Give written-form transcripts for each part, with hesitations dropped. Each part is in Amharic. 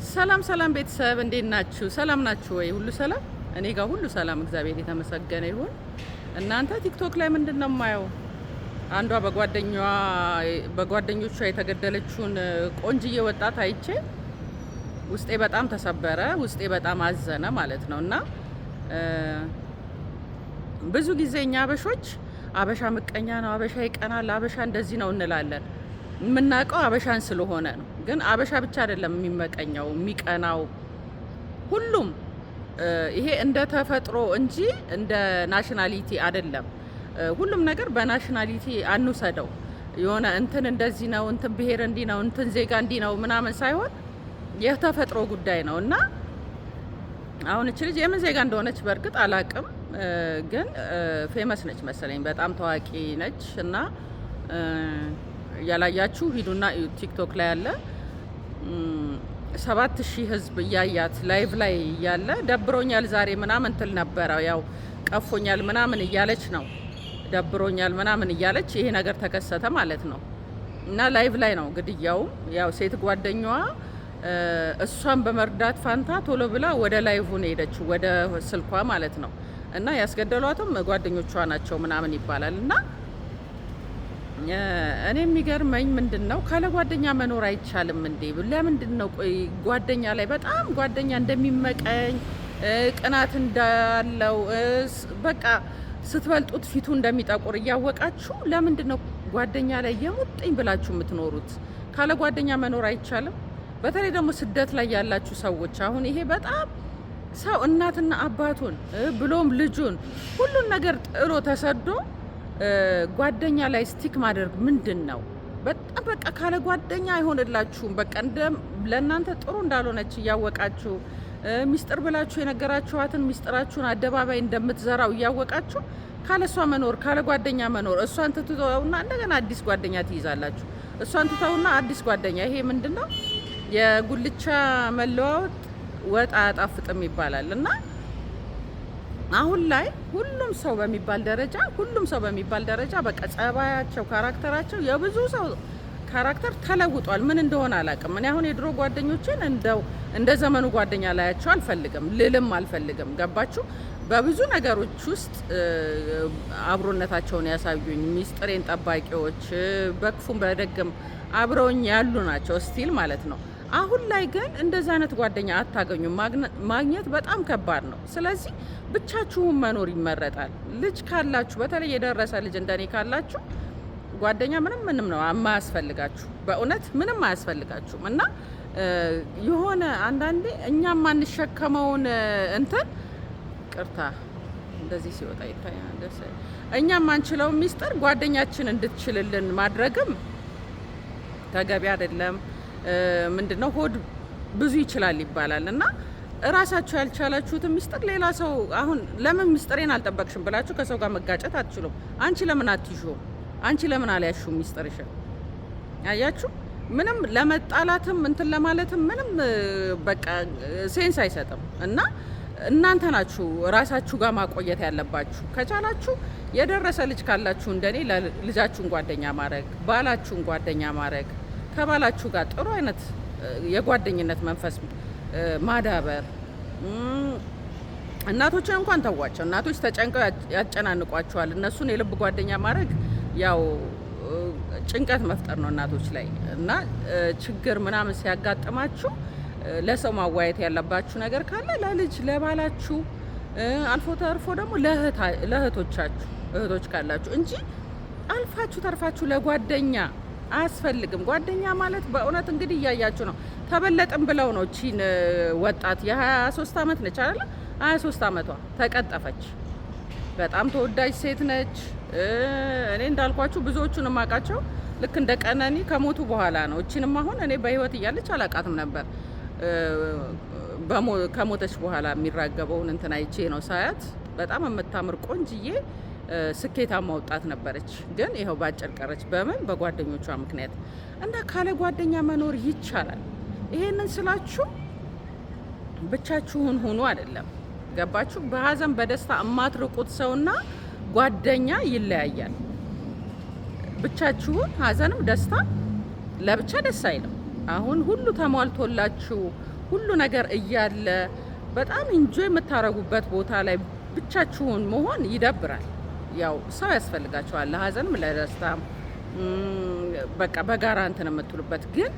ሰላም ሰላም ቤተሰብ እንዴት ናችሁ? ሰላም ናችሁ ወይ? ሁሉ ሰላም? እኔ ጋር ሁሉ ሰላም፣ እግዚአብሔር የተመሰገነ ይሁን። እናንተ ቲክቶክ ላይ ምንድነው የማየው? አንዷ በጓደኞቿ የተገደለችውን ቆንጅዬ ወጣት አይቼ ውስጤ በጣም ተሰበረ፣ ውስጤ በጣም አዘነ ማለት ነው። እና ብዙ ጊዜ እኛ አበሾች አበሻ ምቀኛ ነው፣ አበሻ ይቀናል፣ አበሻ እንደዚህ ነው እንላለን። የምናውቀው አበሻን ስለሆነ ነው። ግን አበሻ ብቻ አይደለም የሚመቀኘው የሚቀናው፣ ሁሉም ይሄ እንደ ተፈጥሮ እንጂ እንደ ናሽናሊቲ አይደለም። ሁሉም ነገር በናሽናሊቲ አንውሰደው። የሆነ እንትን እንደዚህ ነው፣ እንትን ብሔር እንዲህ ነው፣ እንትን ዜጋ እንዲህ ነው ምናምን ሳይሆን የተፈጥሮ ጉዳይ ነው። እና አሁን እቺ ልጅ የምን ዜጋ እንደሆነች በእርግጥ አላቅም፣ ግን ፌመስ ነች መሰለኝ፣ በጣም ታዋቂ ነች። እና ያላያችሁ ሂዱና ቲክቶክ ላይ ያለ 7000 ህዝብ እያያት ላይቭ ላይ እያለ ደብሮኛል ዛሬ ምናምን ትል ነበረ። ያው ቀፎኛል ምናምን እያለች ነው፣ ደብሮኛል ምናምን እያለች ይሄ ነገር ተከሰተ ማለት ነው። እና ላይቭ ላይ ነው ግድያውም። ያው ሴት ጓደኛዋ እሷን በመርዳት ፋንታ ቶሎ ብላ ወደ ላይቭ ነው ሄደችው፣ ወደ ስልኳ ማለት ነው። እና ያስገደሏትም ጓደኞቿ ናቸው ምናምን ይባላል። እና እኔ የሚገርመኝ ምንድን ነው ካለ ጓደኛ መኖር አይቻልም እንዴ? ለምንድን ነው ቆይ ጓደኛ ላይ በጣም ጓደኛ እንደሚመቀኝ ቅናት እንዳለው በቃ ስትበልጡት ፊቱ እንደሚጠቁር እያወቃችሁ ለምንድን ነው ጓደኛ ላይ የሙጥኝ ብላችሁ የምትኖሩት? ካለ ጓደኛ መኖር አይቻልም? በተለይ ደግሞ ስደት ላይ ያላችሁ ሰዎች አሁን ይሄ በጣም ሰው እናትና አባቱን ብሎም ልጁን ሁሉን ነገር ጥሎ ተሰዶ ጓደኛ ላይ ስቲክ ማድረግ ምንድን ነው? በጣም በቃ ካለ ጓደኛ አይሆንላችሁም። በቃ ለእናንተ ጥሩ እንዳልሆነች እያወቃችሁ ሚስጥር ብላችሁ የነገራችኋትን ሚስጥራችሁን አደባባይ እንደምትዘራው እያወቃችሁ ካለ እሷ መኖር ካለ ጓደኛ መኖር፣ እሷን ትተውና እንደገና አዲስ ጓደኛ ትይዛላችሁ። እሷን ትተውና አዲስ ጓደኛ። ይሄ ምንድን ነው? የጉልቻ መለዋወጥ ወጥ አያጣፍጥም ይባላል። እና አሁን ላይ ሁሉም ሰው በሚባል ደረጃ በቃ ጸባያቸው፣ ካራክተራቸው የብዙ ሰው ካራክተር ተለውጧል። ምን እንደሆነ አላውቅም። እኔ አሁን የድሮ ጓደኞችን እንደ ዘመኑ ጓደኛ ላያቸው ልልም አልፈልግም። ገባችሁ? በብዙ ነገሮች ውስጥ አብሮነታቸውን ያሳዩኝ ሚስጥሬን ጠባቂዎች፣ በክፉም በደግም አብረውኝ ያሉ ናቸው ስቲል ማለት ነው። አሁን ላይ ግን እንደዚህ አይነት ጓደኛ አታገኙም። ማግኘት በጣም ከባድ ነው። ስለዚህ ብቻችሁን መኖር ይመረጣል። ልጅ ካላችሁ፣ በተለይ የደረሰ ልጅ እንደኔ ካላችሁ ጓደኛ ምንም ነው የማያስፈልጋችሁ። በእውነት ምንም አያስፈልጋችሁም። እና የሆነ አንዳንዴ እኛም ማንሸከመውን እንትን ቅርታ እንደዚህ ሲወጣ ይታያል። እኛም ማንችለው ሚስጥር ጓደኛችን እንድትችልልን ማድረግም ተገቢ አይደለም። ምንድነው ሆድ ብዙ ይችላል ይባላል። እና እራሳችሁ ያልቻላችሁትን ሚስጥር ሌላ ሰው አሁን ለምን ሚስጥሬን አልጠበቅሽም ብላችሁ ከሰው ጋር መጋጨት አትችሉም። አንቺ ለምን አትይሹም? አንቺ ለምን አልያሹም ሚስጥርሽን? አያችሁ፣ ምንም ለመጣላትም እንትን ለማለትም ምንም በቃ ሴንስ አይሰጥም። እና እናንተ ናችሁ ራሳችሁ ጋር ማቆየት ያለባችሁ። ከቻላችሁ የደረሰ ልጅ ካላችሁ እንደኔ ልጃችሁን ጓደኛ ማድረግ፣ ባላችሁን ጓደኛ ማድረግ፣ ከባላችሁ ጋር ጥሩ አይነት የጓደኝነት መንፈስ ማዳበር። እናቶችን እንኳን ተዋቸው። እናቶች ተጨንቀው ያጨናንቋቸዋል። እነሱን የልብ ጓደኛ ማድረግ ያው ጭንቀት መፍጠር ነው እናቶች ላይ። እና ችግር ምናምን ሲያጋጥማችሁ ለሰው ማዋየት ያለባችሁ ነገር ካለ ለልጅ ለባላችሁ፣ አልፎ ተርፎ ደግሞ ለእህቶቻችሁ እህቶች ካላችሁ እንጂ አልፋችሁ ተርፋችሁ ለጓደኛ አያስፈልግም። ጓደኛ ማለት በእውነት እንግዲህ እያያችሁ ነው። ተበለጥም ብለው ነው እቺን ወጣት የ23 ዓመት ነች አይደል? 23 ዓመቷ ተቀጠፈች። በጣም ተወዳጅ ሴት ነች። እኔ እንዳልኳችሁ ብዙዎቹን ማቃቸው ልክ እንደ ቀነኒ ከሞቱ በኋላ ነው። እቺንም አሁን እኔ በህይወት እያለች አላቃትም ነበር። ከሞተች በኋላ የሚራገበውን እንትን አይቼ ነው ሳያት። በጣም የምታምር ቆንጅዬ ስኬታማ ወጣት ነበረች። ግን ይኸው ባጭር ቀረች። በምን? በጓደኞቿ ምክንያት። እና ካለ ጓደኛ መኖር ይቻላል። ይሄንን ስላችሁ ብቻችሁን ሁኑ አይደለም። ገባችሁ? በሀዘን በደስታ የማትርቁት ሰውና ጓደኛ ይለያያል። ብቻችሁን ሀዘንም ደስታ ለብቻ ደስ አይልም። አሁን ሁሉ ተሟልቶላችሁ ሁሉ ነገር እያለ በጣም ኢንጆይ የምታረጉበት ቦታ ላይ ብቻችሁን መሆን ይደብራል። ያው ሰው ያስፈልጋቸዋል ለሀዘንም ለደስታም በቃ በጋራ እንትን የምትሉበት ግን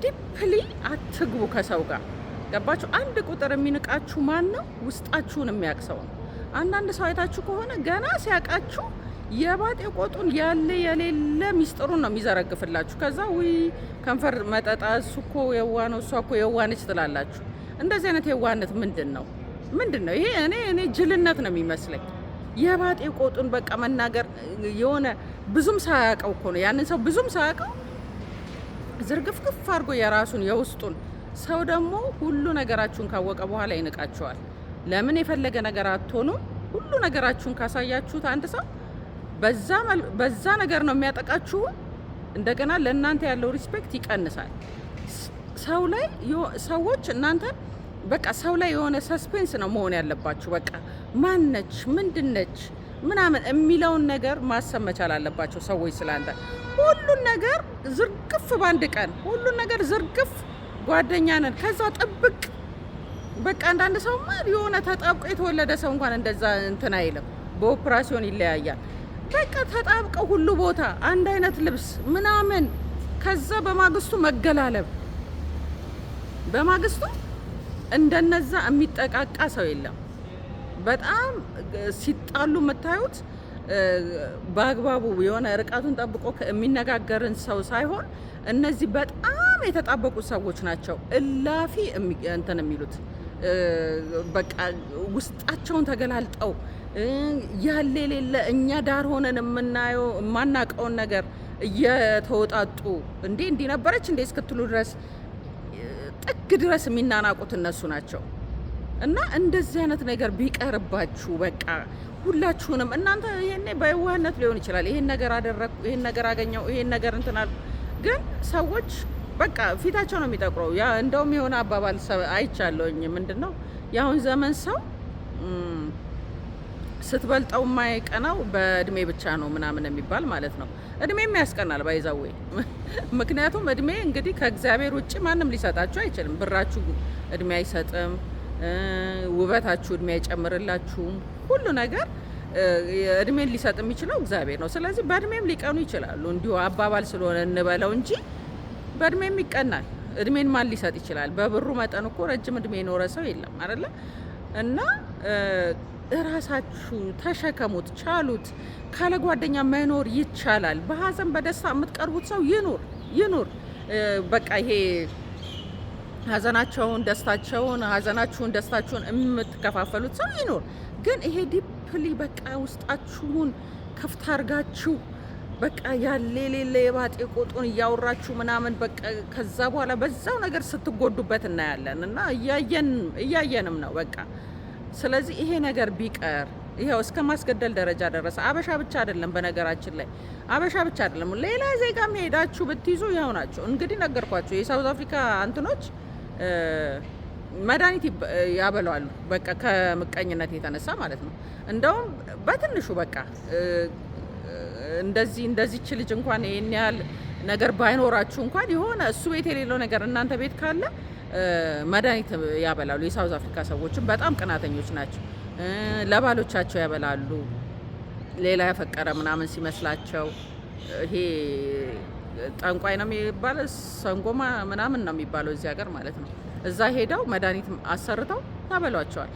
ዲፕሊ አትግቡ ከሰው ጋር ገባችሁ። አንድ ቁጥር የሚንቃችሁ ማን ነው? ውስጣችሁን የሚያቅሰው ነው። አንዳንድ ሰው አይታችሁ ከሆነ ገና ሲያውቃችሁ የባጤ ቆጡን ያለ የሌለ ሚስጥሩን ነው የሚዘረግፍላችሁ። ከዛ ውይ ከንፈር መጠጣ እሱ እኮ የዋ ነው እሷ እኮ የዋ ነች ትላላችሁ። እንደዚህ አይነት የዋነት ምንድን ነው? ይሄ? እኔ ጅልነት ነው የሚመስለኝ። የባጤ ቆጡን በቃ መናገር የሆነ ብዙም ሳያውቀው እኮ ነው ያንን ሰው ብዙም ሳያውቀው ዝርግፍግፍ አድርጎ የራሱን የውስጡን። ሰው ደግሞ ሁሉ ነገራችሁን ካወቀ በኋላ ይንቃችኋል። ለምን የፈለገ ነገር አትሆኑ? ሁሉ ነገራችሁን ካሳያችሁት አንድ ሰው በዛ ነገር ነው የሚያጠቃችሁ። እንደገና ለእናንተ ያለው ሪስፔክት ይቀንሳል። ሰዎች እናንተን በቃ ሰው ላይ የሆነ ሰስፔንስ ነው መሆን ያለባችሁ። በቃ ማነች ምንድነች ምናምን የሚለውን ነገር ማሰብ መቻል አለባቸው ሰዎች ስላንተ። ሁሉን ነገር ዝርግፍ በአንድ ቀን ሁሉን ነገር ዝርግፍ ጓደኛ ነን ከዛ ጥብቅ በቃ አንዳንድ ሰውማ የሆነ ተጣብቆ የተወለደ ሰው እንኳን እንደዛ እንትን አይልም። በኦፕራሲዮን ይለያያል። በቃ ተጣብቀው ሁሉ ቦታ አንድ አይነት ልብስ ምናምን ከዛ በማግስቱ መገላለብ። በማግስቱ እንደነዛ የሚጠቃቃ ሰው የለም። በጣም ሲጣሉ የምታዩት በአግባቡ የሆነ ርቀቱን ጠብቆ የሚነጋገርን ሰው ሳይሆን እነዚህ በጣም የተጣበቁ ሰዎች ናቸው እላፊ እንትን የሚሉት በቃ ውስጣቸውን ተገላልጠው ያለ የሌለ እኛ ዳር ሆነን የምናየው የማናውቀውን ነገር እየተወጣጡ እንዲህ ነበረች እንዴ እስክትሉ ድረስ ጥግ ድረስ የሚናናቁት እነሱ ናቸው። እና እንደዚህ አይነት ነገር ቢቀርባችሁ በቃ ሁላችሁንም እናንተ ይሄኔ በየዋህነት ሊሆን ይችላል ይሄን ነገር አደረኩ ይሄን ነገር አገኘው ይሄን ነገር እንትናል ግን ሰዎች በቃ ፊታቸው ነው የሚጠቁረው። ያ እንደውም የሆነ አባባል አይቻለሁኝ ምንድነው ያሁን ዘመን ሰው ስትበልጠው የማይቀናው በእድሜ ብቻ ነው ምናምን የሚባል ማለት ነው። እድሜም ያስቀናል ባይዛው ምክንያቱም እድሜ እንግዲህ ከእግዚአብሔር ውጭ ማንም ሊሰጣችሁ አይችልም። ብራችሁ እድሜ አይሰጥም፣ ውበታችሁ እድሜ አይጨምርላችሁም። ሁሉ ነገር እድሜን ሊሰጥ የሚችለው እግዚአብሔር ነው። ስለዚህ በእድሜም ሊቀኑ ይችላሉ። እንዲሁ አባባል ስለሆነ እንበለው እንጂ በእድሜም ይቀናል። እድሜን ማን ሊሰጥ ይችላል? በብሩ መጠን እኮ ረጅም እድሜ የኖረ ሰው የለም አይደለ? እና እራሳችሁ ተሸከሙት፣ ቻሉት። ካለ ጓደኛ መኖር ይቻላል። በሀዘን በደስታ የምትቀርቡት ሰው ይኑር። በቃ ይሄ ሀዘናቸውን ደስታችሁን የምትከፋፈሉት ሰው ይኑር። ግን ይሄ ዲፕሊ በቃ ውስጣችሁን ከፍታ አርጋችሁ በቃ ያለ የሌለ የባጤ ቆጡን እያወራችሁ ምናምን በቃ ከዛ በኋላ በዛው ነገር ስትጎዱበት እናያለን እና እያየንም ነው በቃ። ስለዚህ ይሄ ነገር ቢቀር ይሄው እስከ ማስገደል ደረጃ ደረሰ። አበሻ ብቻ አይደለም፣ በነገራችን ላይ አበሻ ብቻ አይደለም፣ ሌላ ዜጋም ሄዳችሁ ብትይዙ ያው ናቸው። እንግዲህ ነገርኳቸው የሳውዝ አፍሪካ አንትኖች መድኃኒት ያበላሉ በቃ ከምቀኝነት የተነሳ ማለት ነው። እንደውም በትንሹ በቃ እንደዚህች ልጅ እንኳን ይሄን ያህል ነገር ባይኖራችሁ እንኳን የሆነ እሱ ቤት የሌለው ነገር እናንተ ቤት ካለ መድኃኒት ያበላሉ። የሳውዝ አፍሪካ ሰዎችም በጣም ቅናተኞች ናቸው። ለባሎቻቸው ያበላሉ። ሌላ ያፈቀረ ምናምን ሲመስላቸው ይሄ ጠንቋይ ነው የሚባለው፣ ሰንጎማ ምናምን ነው የሚባለው እዚህ ሀገር ማለት ነው። እዛ ሄደው መድኃኒት አሰርተው ያበሏቸዋል።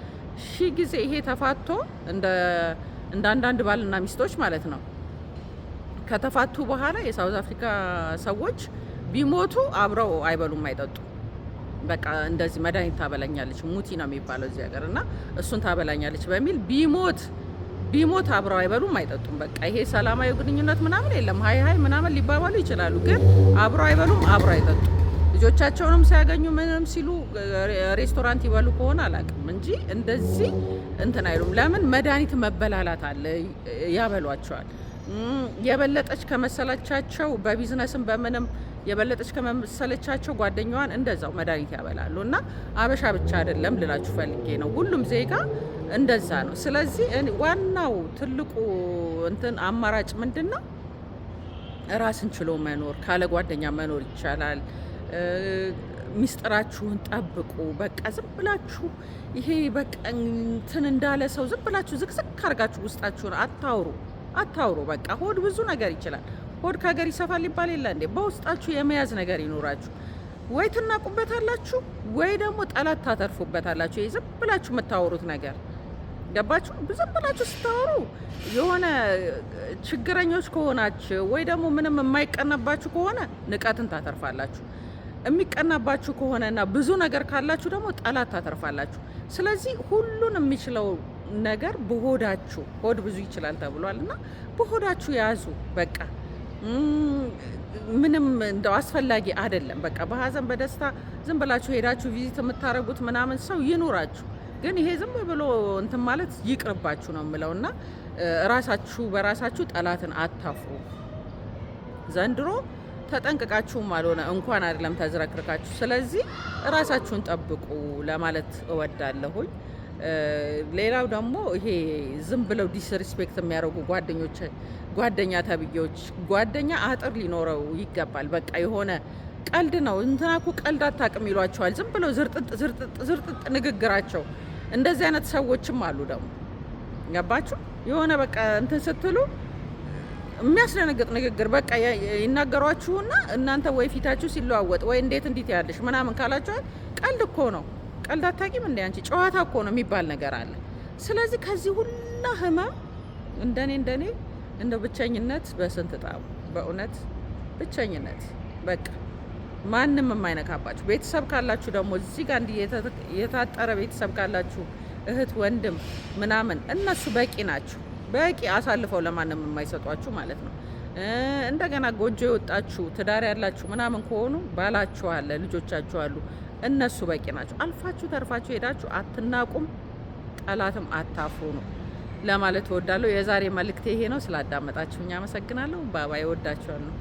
ሺህ ጊዜ ይሄ ተፋቶ እንደ አንዳንድ ባልና ሚስቶች ማለት ነው ከተፋቱ በኋላ የሳውዝ አፍሪካ ሰዎች ቢሞቱ አብረው አይበሉም አይጠጡ። በቃ እንደዚህ መድኃኒት ታበላኛለች፣ ሙቲ ነው የሚባለው እዚህ ሀገር እና እሱን ታበላኛለች በሚል ቢሞት አብረው አይበሉም አይጠጡም። በቃ ይሄ ሰላማዊ ግንኙነት ምናምን የለም። ሀይ ምናምን ሊባባሉ ይችላሉ፣ ግን አብረው አይበሉም፣ አብረው አይጠጡም። ልጆቻቸውንም ሲያገኙ ምንም ሲሉ ሬስቶራንት ይበሉ ከሆነ አላውቅም እንጂ እንደዚህ እንትን አይሉም። ለምን? መድኃኒት መበላላት አለ፣ ያበሏቸዋል። የበለጠች ከመሰለቻቸው በቢዝነስም በምንም የበለጠች ከመሰለቻቸው ጓደኛዋን እንደዛው መድኃኒት ያበላሉ። እና አበሻ ብቻ አይደለም ልላችሁ ፈልጌ ነው፣ ሁሉም ዜጋ እንደዛ ነው። ስለዚህ ዋናው ትልቁ እንትን አማራጭ ምንድን ነው? ራስን ችሎ መኖር። ካለ ጓደኛ መኖር ይቻላል። ሚስጥራችሁን ጠብቁ። በቃ ዝም ብላችሁ ይሄ በቃ እንትን እንዳለ ሰው ዝም ብላችሁ ዝቅዝቅ አድርጋችሁ ውስጣችሁን አታውሩ። በቃ ሆድ ብዙ ነገር ይችላል። ሆድ ከሀገር ይሰፋል ይባል የለ እንዴ? በውስጣችሁ የመያዝ ነገር ይኖራችሁ። ወይ ትናቁበታላችሁ ወይ ደግሞ ጠላት ታተርፉበታላችሁ። ይሄ ዝም ብላችሁ የምታወሩት ነገር ገባችሁ? ዝም ብላችሁ ስታወሩ የሆነ ችግረኞች ከሆናችሁ ወይ ደግሞ ምንም የማይቀናባችሁ ከሆነ ንቀትን ታተርፋላችሁ። የሚቀናባችሁ ከሆነና ብዙ ነገር ካላችሁ ደግሞ ጠላት ታተርፋላችሁ። ስለዚህ ሁሉን የሚችለው ነገር በሆዳችሁ፣ ሆድ ብዙ ይችላል ተብሏል እና በሆዳችሁ ያዙ። በቃ ምንም እንደው አስፈላጊ አይደለም። በቃ በሀዘን በደስታ ዝም ብላችሁ ሄዳችሁ ቪዚት የምታደርጉት ምናምን ሰው ይኑራችሁ፣ ግን ይሄ ዝም ብሎ እንትን ማለት ይቅርባችሁ ነው የምለው እና ራሳችሁ በራሳችሁ ጠላትን አታፍሩ። ዘንድሮ ተጠንቅቃችሁም አልሆነ እንኳን አይደለም ተዝረክርካችሁ። ስለዚህ ራሳችሁን ጠብቁ ለማለት እወዳለሁኝ። ሌላው ደግሞ ይሄ ዝም ብለው ዲስሪስፔክት የሚያደርጉ ጓደኛ ተብዬዎች፣ ጓደኛ አጥር ሊኖረው ይገባል። በቃ የሆነ ቀልድ ነው እንትና እኮ ቀልድ አታውቅም ይሏቸዋል። ዝም ብለው ዝርጥጥ ንግግራቸው። እንደዚህ አይነት ሰዎችም አሉ ደግሞ ገባችሁ? የሆነ በቃ እንትን ስትሉ የሚያስደነግጥ ንግግር በቃ ይናገሯችሁና እናንተ ወይ ፊታችሁ ሲለዋወጥ ወይ እንዴት ያለሽ ምናምን ካላችኋል፣ ቀልድ እኮ ነው፣ ቀልድ አታውቂም እንደ አንቺ ጨዋታ እኮ ነው የሚባል ነገር አለ። ስለዚህ ከዚህ ሁላ ህመም እንደኔ እንደ ብቸኝነት በስንት ጣሙ። በእውነት ብቸኝነት በቃ ማንም የማይነካባችሁ ቤተሰብ ካላችሁ ደግሞ እዚህ ጋር እንዲህ የታጠረ ቤተሰብ ካላችሁ እህት ወንድም ምናምን እነሱ በቂ ናችሁ። በቂ አሳልፈው ለማንም የማይሰጧችሁ ማለት ነው። እንደገና ጎጆ የወጣችሁ ትዳር ያላችሁ ምናምን ከሆኑ ባላችሁ አለ፣ ልጆቻችሁ አሉ፣ እነሱ በቂ ናቸው። አልፋችሁ ተርፋችሁ ሄዳችሁ አትናቁም፣ ጠላትም አታፍሩ ነው ለማለት እወዳለሁ። የዛሬ መልእክቴ ይሄ ነው። ስላዳመጣችሁኝ አመሰግናለሁ። ባባይ፣ እወዳችኋለሁ።